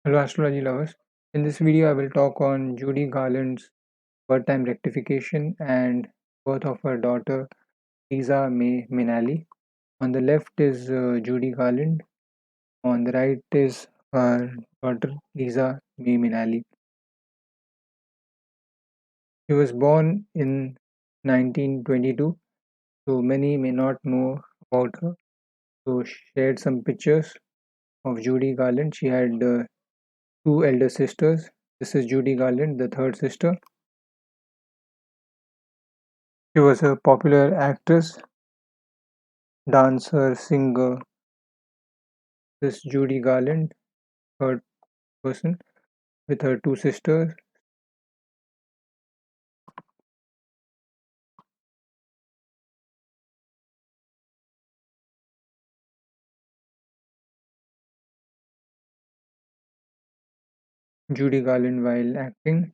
Hello astrology lovers. In this video I will talk on Judy Garland's birth time rectification and birth of her daughter Liza May Minnelli. On the left is Judy Garland. On the right is her daughter Liza May Minnelli. She was born in 1922, so many may not know about her. So shared some pictures of Judy Garland. She had two elder sisters. This is Judy Garland, the third sister. She was a popular actress, dancer, singer. This Judy Garland, third person, with her two sisters. Judy Garland while acting.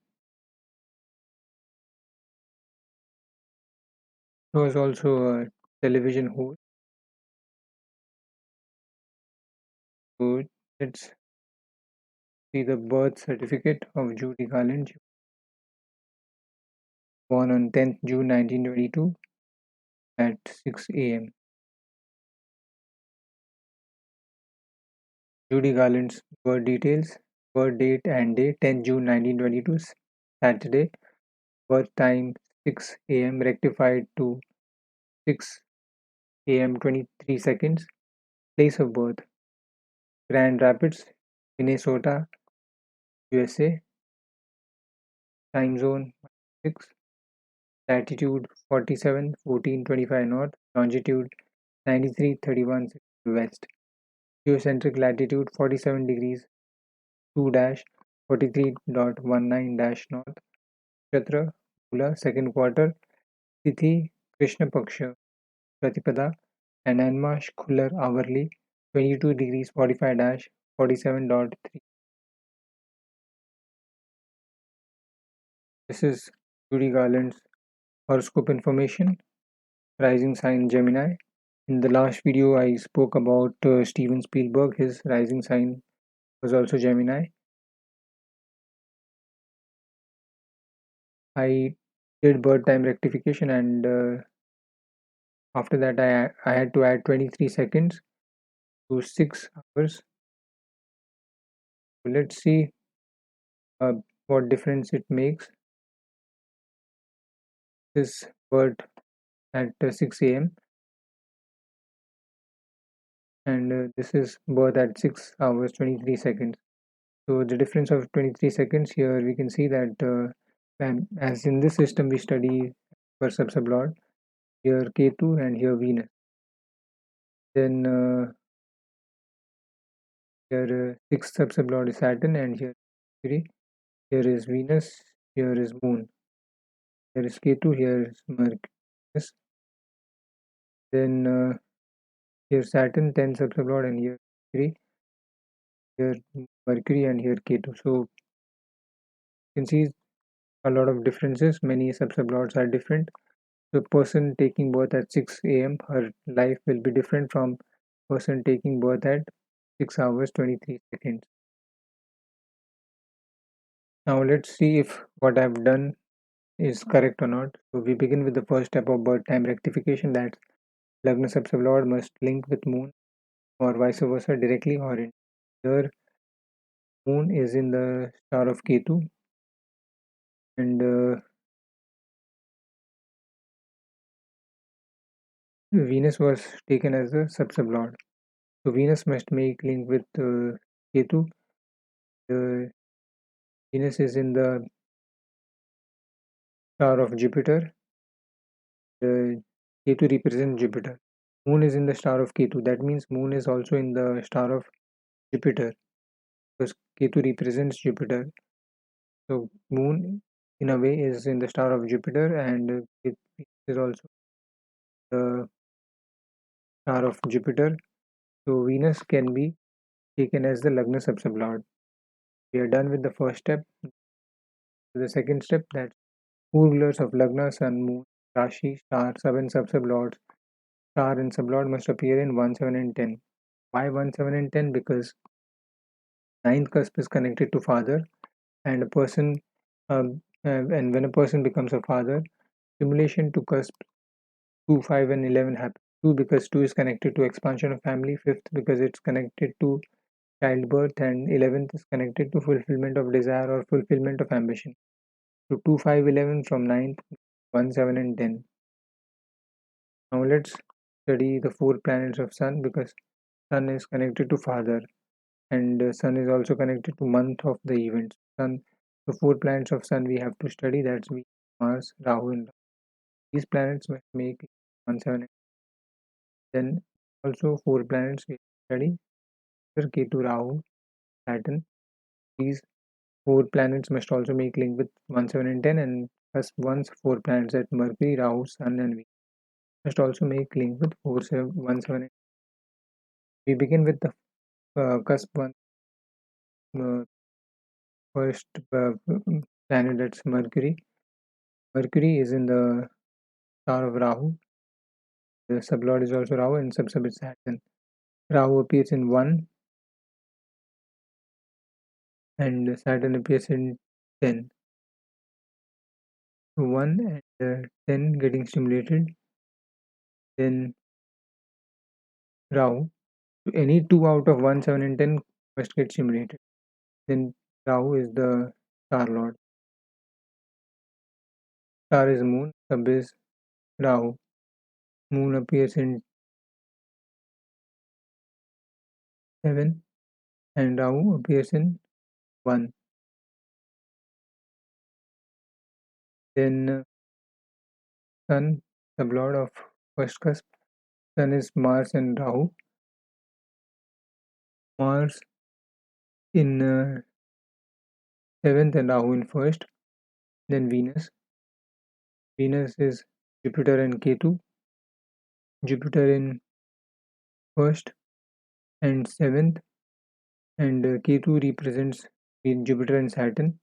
She was also a television host. So let's see the birth certificate of Judy Garland. She was born on 10th June 1922 at 6 a.m. Judy Garland's birth details, birth date and day 10th June 1922, Saturday, birth time 6 a.m. rectified to 6 a.m. 23 seconds, place of birth Grand Rapids, Minnesota, USA, time zone 6, latitude 47, 14, 25 north, longitude 93, 31 west, geocentric latitude 47 degrees 2 dash 43.19 dash north, Nakshatra, Mula, second quarter, Tithi, Krishna Paksha, Pratipada, and Anmash Khullar hourly 22 degrees 45 dash 47.3. This is Judy Garland's horoscope information. Rising sign Gemini. In the last video, I spoke about Steven Spielberg. His rising sign was also Gemini. I did birth time rectification, and after that, I had to add 23 seconds to 6 hours. So let's see uh, what difference it makes. This birth at 6 a.m. and this is birth at 6 hours 23 seconds. So the difference of 23 seconds here, we can see that as in this system we study for subsublord, here Ketu and here Venus. Then here sixth subsublord is Saturn and here Mercury. Here is Venus, here is Moon. Here is Ketu, here is Mercury. Then here Saturn, 10th subsublord and here Mercury. Here Mercury and here Ketu. So you can see a lot of differences. Many subsublords are different. The person taking birth at 6 a.m., her life will be different from person taking birth at 6 hours 23 seconds. Now let's see if what I've done is correct or not. So we begin with the first step of birth time rectification, that Lagna subsublord must link with moon or vice versa directly or in. Here moon is in the star of Ketu and Venus was taken as the subsublord. So Venus must make link with Ketu. Venus is in the star of Jupiter. Ketu represents Jupiter. Moon is in the star of Ketu. That means Moon is also in the star of Jupiter because Ketu represents Jupiter. So Moon, in a way, is in the star of Jupiter, and it is also the star of Jupiter. So Venus can be taken as the Lagna subsublord. We are done with the first step. The second step, that four rulers of Lagna, Sun, Moon, Rashi, Star, Sub and Subsublords, Star and Sublord must appear in 1, 7 and 10. Why 1, 7 and 10? Because ninth cusp is connected to father, and a person, and when a person becomes a father, stimulation to cusp 2, 5, and 11 happen. 2 because 2 is connected to expansion of family, 5th because it's connected to childbirth, and 11th is connected to fulfillment of desire or fulfillment of ambition. So 2, 5, 11 from ninth, 1, 7, and 10. Now let's study the 4 planets of Sun, because Sun is connected to father, and Sun is also connected to month of the event. Sun, the 4 planets of Sun we have to study, that's Venus, Mars, Rahu, and these planets must make 1, 7, and then also 4 planets we study, Ketu, Rahu, Saturn. These 4 planets must also make link with 1, 7, and 10, and plus once 4 planets at Mercury, Rahu, Sun, and Venus must also make link with 4, 7, 1, 7, and we begin with the cusp one, first planet, that's Mercury. Mercury is in the star of Rahu. The sublord is also Rahu, and sub is Saturn. Rahu appears in 1, and Saturn appears in 10. So 1 and 10 getting stimulated, then Rahu. So any 2 out of 1, 7, and 10 must get stimulated. Then Rahu is the star lord. Star is Moon, sub is Rahu. Moon appears in 7, and Rahu appears in 1. Then Sun, sublord of first cusp. Sun is Mars and Rahu. Mars in 7th and Rahu in 1st. Then Venus. Venus is Jupiter and Ketu. Jupiter in 1st and 7th, and Ketu represents Jupiter and Saturn.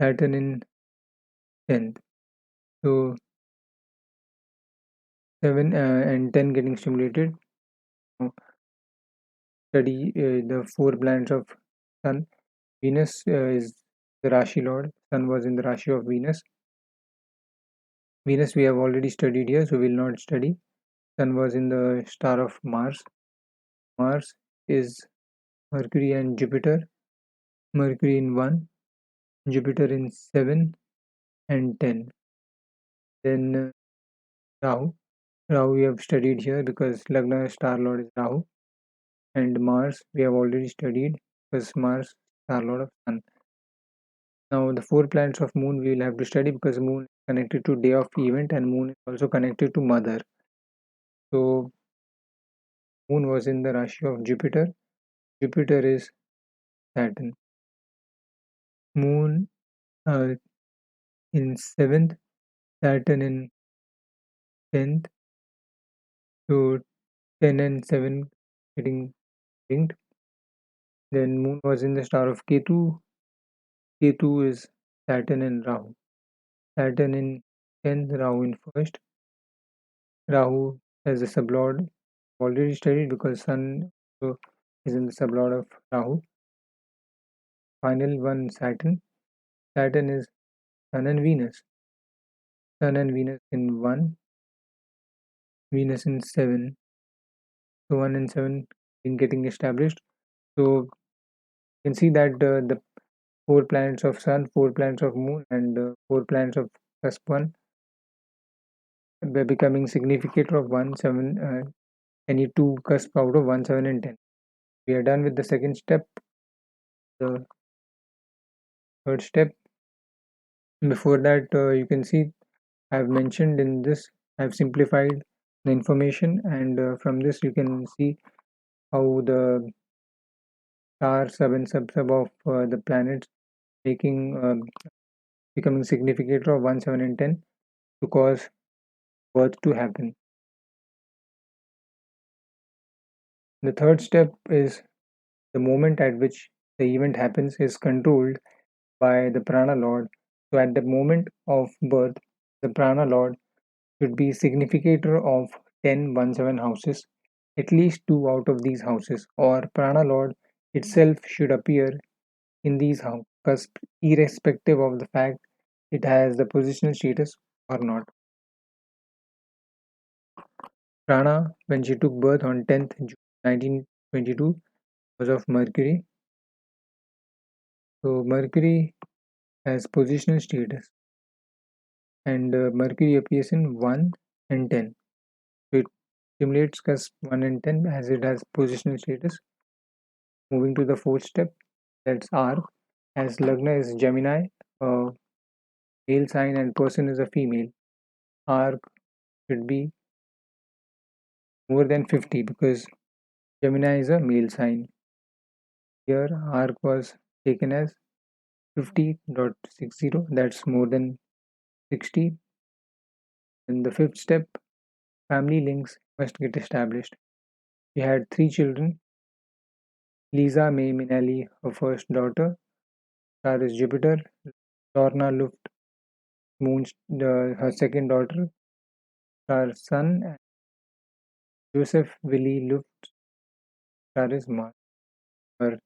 Saturn in 10th. So 7 and 10 getting stimulated. Now, study the 4 planets of Sun. Venus is the Rashi Lord. Sun was in the Rashi of Venus. Venus we have already studied here, so we will not study. Sun was in the star of Mars. Mars is Mercury and Jupiter. Mercury in 1, Jupiter in 7 and 10. Then Rahu. Rahu we have studied here because Lagna star lord is Rahu. And Mars we have already studied because Mars star lord of Sun. Now the 4 planets of Moon we will have to study because Moon is connected to day of event, and Moon is also connected to mother. So Moon was in the Rashi of Jupiter. Jupiter is Saturn. Moon in 7th, Saturn in 10th. So 10 and 7 getting linked. Then Moon was in the star of Ketu. Ketu is Saturn and Rahu. Saturn in 10th, Rahu in 1st. Rahu as a sublord already studied because Sun is in the sublord of Rahu. Final one, Saturn. Saturn is Sun and Venus. Sun and Venus in 1, Venus in 7. So 1 and 7 in getting established. So you can see that the 4 planets of Sun, 4 planets of Moon, and 4 planets of cusp 1 by becoming significator of 1, 7, any 2 cusp out of 1, 7, and 10. We are done with the second step. The third step. Before that, you can see I have mentioned in this, I have simplified the information, and from this you can see how the star, sub, and sub of the planets making becoming significator of 1, 7, and 10 to cause birth to happen. The third step is the moment at which the event happens is controlled by the prana lord. So at the moment of birth, the prana lord should be significator of 10, 1, 7 houses, at least 2 out of these houses, or prana lord itself should appear in these cusps irrespective of the fact it has the positional status or not. Prana, when she took birth on 10th June 1922, was of Mercury. So Mercury has positional status, and Mercury appears in 1 and 10. So it stimulates cusp 1 and 10 as it has positional status. Moving to the fourth step, that's arc. As Lagna is Gemini, a male sign, and person is a female, arc should be more than 50 because Gemini is a male sign. Here, arc was taken as 50.60, that's more than 60. In the fifth step, family links must get established. She had three children: Liza May Minnelli, her first daughter, star is Jupiter; Lorna Luft Moon, her second daughter, star Sun; and Joseph Willie Luft, star is Mars, her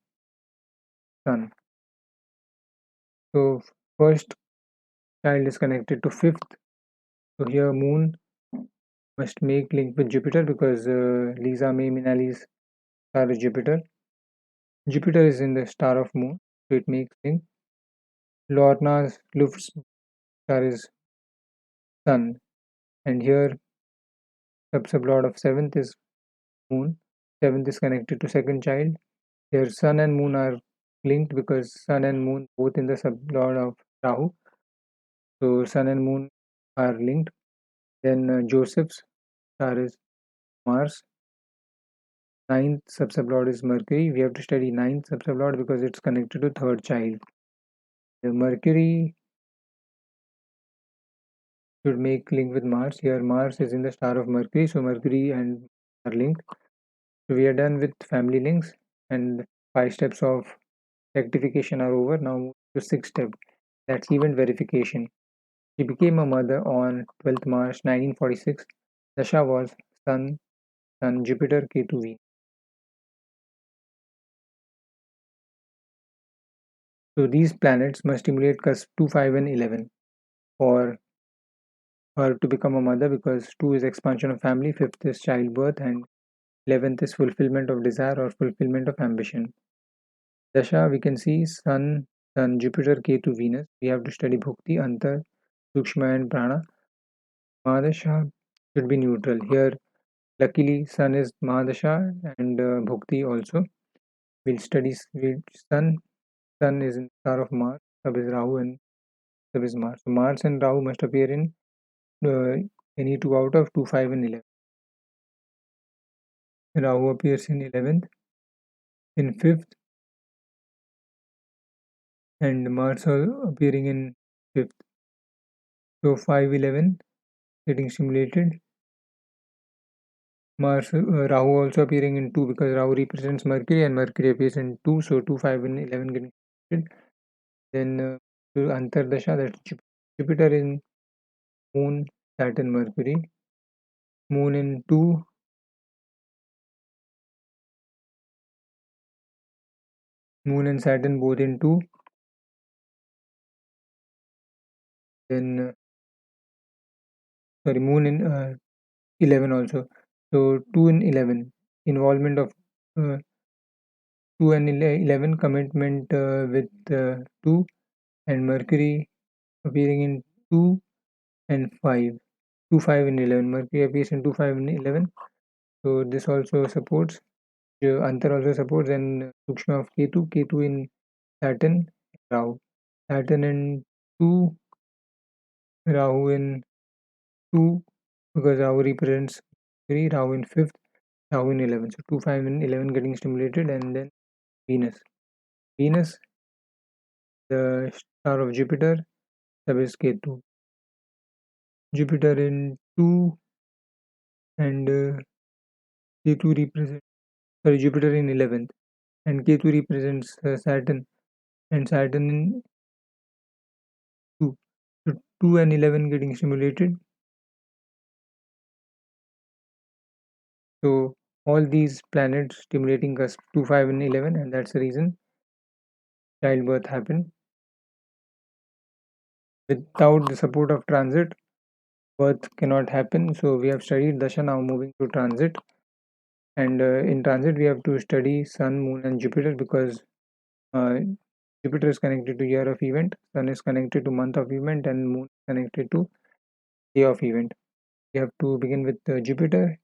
son. So, first child is connected to fifth. So, here Moon must make link with Jupiter because Lisa May Minnelli's star is Jupiter. Jupiter is in the star of Moon, so it makes link. Lorna's Luft's star is Sun, and here sublord of seventh is Moon. Seventh is connected to second child. Here Sun and Moon are linked because Sun and Moon both in the sublord of Rahu. So Sun and Moon are linked. Then Joseph's star is Mars. Ninth sublord is Mercury. We have to study ninth sublord because it's connected to third child. The Mercury should make link with Mars. Here Mars is in the star of Mercury, so Mercury and are linked. So we are done with family links, and 5 steps of rectification are over. Now to sixth step, that's event verification. She became a mother on 12th March 1946. Dasha was Sun, Jupiter, Ketu, Venus. So these planets must stimulate cusp 2, 5, and 11 for her to become a mother because 2 is expansion of family, 5th is childbirth, and 11th is fulfillment of desire or fulfillment of ambition. Dasha, we can see Sun, Jupiter, Ketu, Venus. We have to study Bhukti, Antar, Sukshma, and Prana. Mahadasha should be neutral. Here, luckily, Sun is Mahadasha and Bhukti also. We'll study Sun. Sun is in the star of Mars, sub is Rahu, and sub is Mars. So Mars and Rahu must appear in uh, any 2 out of 2, 5, and 11. Rahu appears in 11th, in 5th, and Mars appearing in 5th. So 5, 11 getting stimulated. Mars, Rahu also appearing in 2 because Rahu represents Mercury and Mercury appears in 2. So 2, 5, and 11 getting stimulated. Then to Antardasha, that's Jupiter in Moon, Saturn, Mercury. Moon in 2, Moon and Saturn both in 2. Then, sorry, Moon in 11 also. So 2 in 11. Involvement of 2 and 11, commitment with 2, and Mercury appearing in 2 and 5. 2, 5, and 11. Mercury appears in 2, 5, and 11. So this also supports. Antar also supports, and Sukshma of Ketu in Saturn, Rahu. Saturn in 2, Rahu in 2, because Rahu represents 3, Rahu in 5th, Rahu in 11. So 2, 5, and 11 getting stimulated, and then Venus. Venus, the star of Jupiter, sub is Ketu. Jupiter in 2 and Ketu represents, sorry, Jupiter in 11th, and Ketu represents Saturn, and Saturn in 2. So 2 and 11 getting stimulated. So all these planets stimulating us 2, 5, and 11, and that's the reason childbirth happened. Without the support of transit, birth cannot happen. So we have studied Dasha, now moving to transit. And in transit, we have to study Sun, Moon, and Jupiter because uh, Jupiter is connected to year of event, Sun is connected to month of event, and Moon is connected to day of event. We have to begin with Jupiter,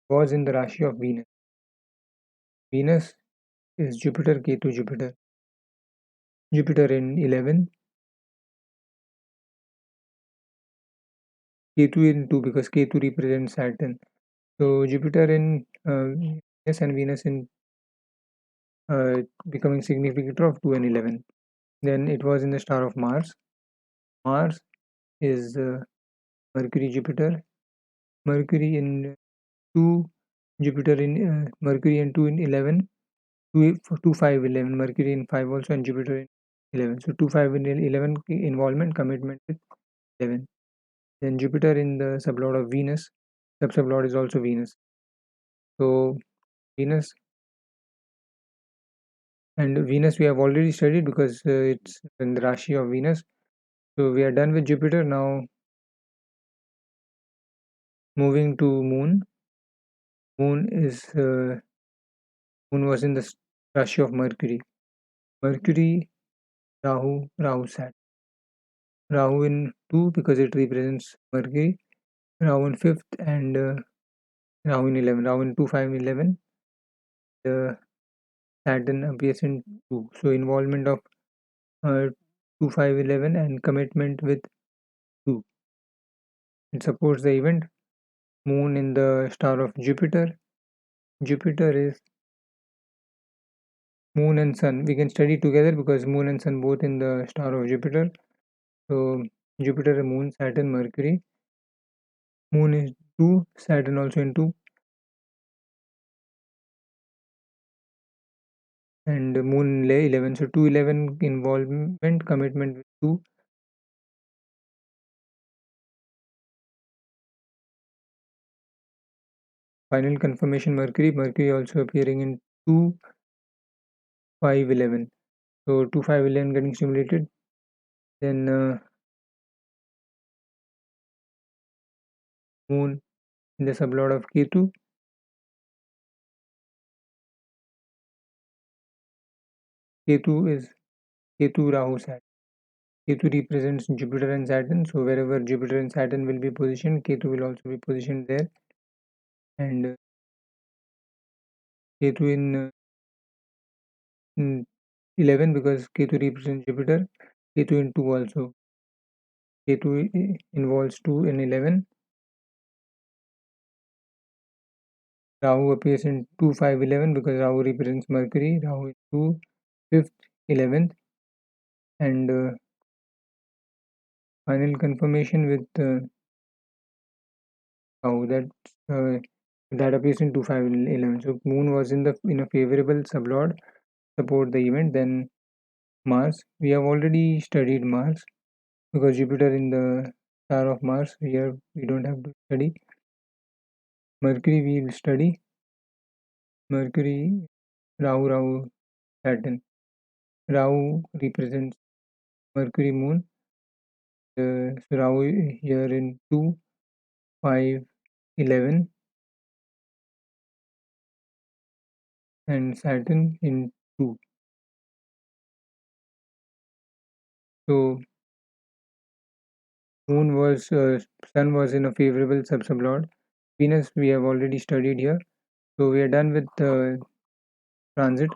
was in the Rashi of Venus. Venus is Jupiter, Ketu, Jupiter. Jupiter in 11, Ketu in 2 because Ketu represents Saturn. So Jupiter in Venus and Venus in becoming significant of 2 and 11. Then it was in the star of Mars. Mars is Mercury, Jupiter. Mercury in 2, Jupiter in Mercury in 2 in 11. 2, 5, 11. Mercury in 5 also, and Jupiter in 11. So 2, 5, and 11 involvement, commitment with 11. Then Jupiter in the sublord of Venus. Sub-sublord is also Venus. So Venus and Venus we have already studied because it's in the Rashi of Venus. So we are done with Jupiter. Now moving to Moon. Moon was in the Rashi of Mercury. Mercury, Rahu Sat. Rahu in 2 because it represents Mercury. Rahu in 5th and Rahu in 11. Rahu in 2, 5, 11. The Saturn appears in 2. So involvement of 2, 5, 11 and commitment with 2. It supports the event. Moon in the star of Jupiter. Jupiter is Moon and Sun. We can study together because Moon and Sun both in the star of Jupiter. So Jupiter, Moon, Saturn, Mercury. Moon is 2, Saturn also in 2, and Moon in 11. So 2, 11 involvement, commitment with 2. Final confirmation Mercury. Mercury also appearing in 2, 5, 11. So 2, 5, 11 getting stimulated. Then Moon in the sublord of Ketu. Ketu is Ketu Rahu Saturn. Ketu represents Jupiter and Saturn. So wherever Jupiter and Saturn will be positioned, Ketu will also be positioned there. And Ketu in 11 because Ketu represents Jupiter. Ketu in 2 also. Ketu involves 2 in 11. Rahu appears in 2, 5, 11 because Rahu represents Mercury. Rahu is 2, 5th, 11th. And final confirmation with Rahu that appears in 2, 5, 11. So Moon was in a favorable sublord, support the event. Then Mars. We have already studied Mars because Jupiter in the star of Mars. Here we don't have to study. Mercury we will study. Mercury, Rahu, Saturn. Rahu represents Mercury, Moon. So Rahu here in 2, 5, 11, and Saturn in 2. So Sun was in a favorable sub-sublord. Venus we have already studied here. So we are done with the transit.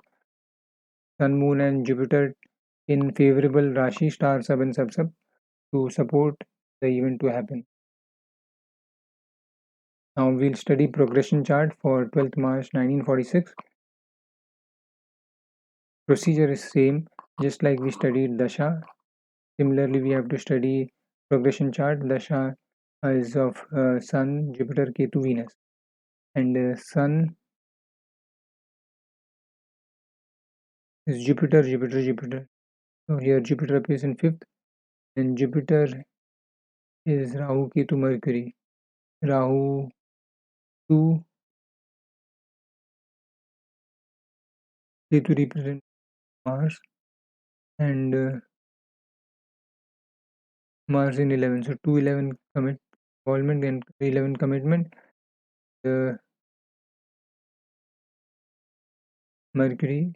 Sun, Moon, and Jupiter in favorable Rashi, star, sub, and sub-sub to support the event to happen. Now we'll study progression chart for 12th March 1946. Procedure is same, just like we studied Dasha. Similarly, we have to study progression chart. Dasha is of Sun, Jupiter, Ketu, Venus. And Sun is Jupiter, Jupiter, Jupiter. So here Jupiter appears in 5th. And Jupiter is Rahu, Ketu, Mercury. Rahu 2, Ketu represents Mars, and Mars in 11. So 211 commit involvement and 11 commitment. The Mercury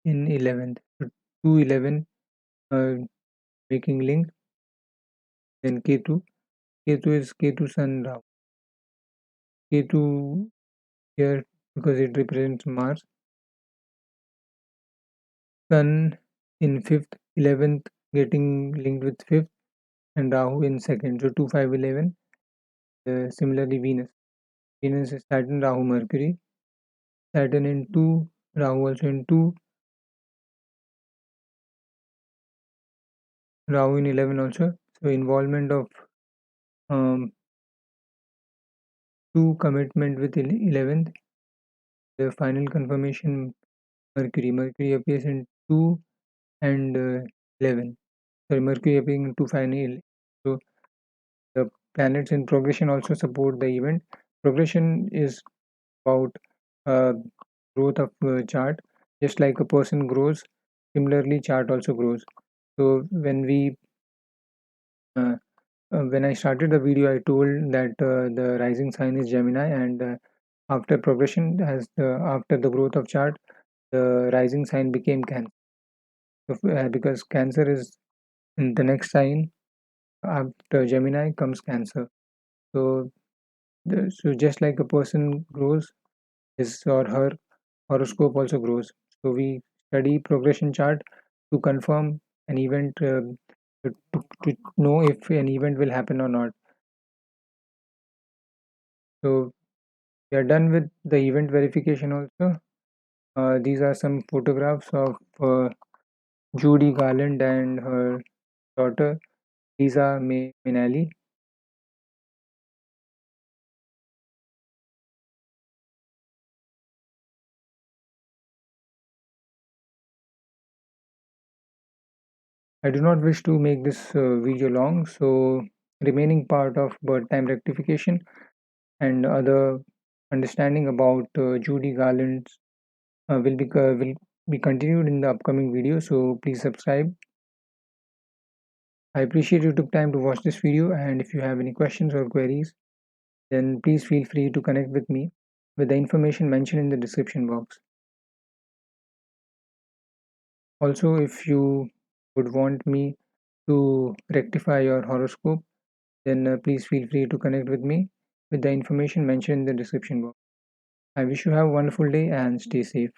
in 11th. So 211 making link. Then Ketu. Ketu is Ketu Sun Rahu. Ketu here because it represents Mars. Sun in 5th, 11th getting linked with 5th, and Rahu in 2nd. So 2, 5, 11. Similarly, Venus. Venus is Saturn, Rahu, Mercury. Saturn in 2, Rahu also in 2, Rahu in 11 also. So involvement of um, 2 commitment with 11th. The final confirmation Mercury. Mercury appears in 2 and 11. Sorry, Mercury appearing in 2, 5 and 11. So the planets in progression also support the event. Progression is about uh, growth of chart. Just like a person grows, similarly chart also grows. So uh, when I started the video, I told that the rising sign is Gemini, and after progression, after the growth of chart, the rising sign became Cancer. So, because Cancer is the next sign after Gemini comes Cancer. So, so just like a person grows, his or her horoscope also grows. So we study progression chart to confirm an event, to know if an event will happen or not. So we are done with the event verification also. These are some photographs of Judy Garland and her daughter Liza Minnelli. I do not wish to make this video long, so remaining part of birth time rectification and other understanding about Judy Garland's will be continued in the upcoming video. So please subscribe. I appreciate you took time to watch this video, and if you have any questions or queries, then please feel free to connect with me with the information mentioned in the description box. Also, if you would want me to rectify your horoscope, then please feel free to connect with me with the information mentioned in the description box. I wish you have a wonderful day and stay safe.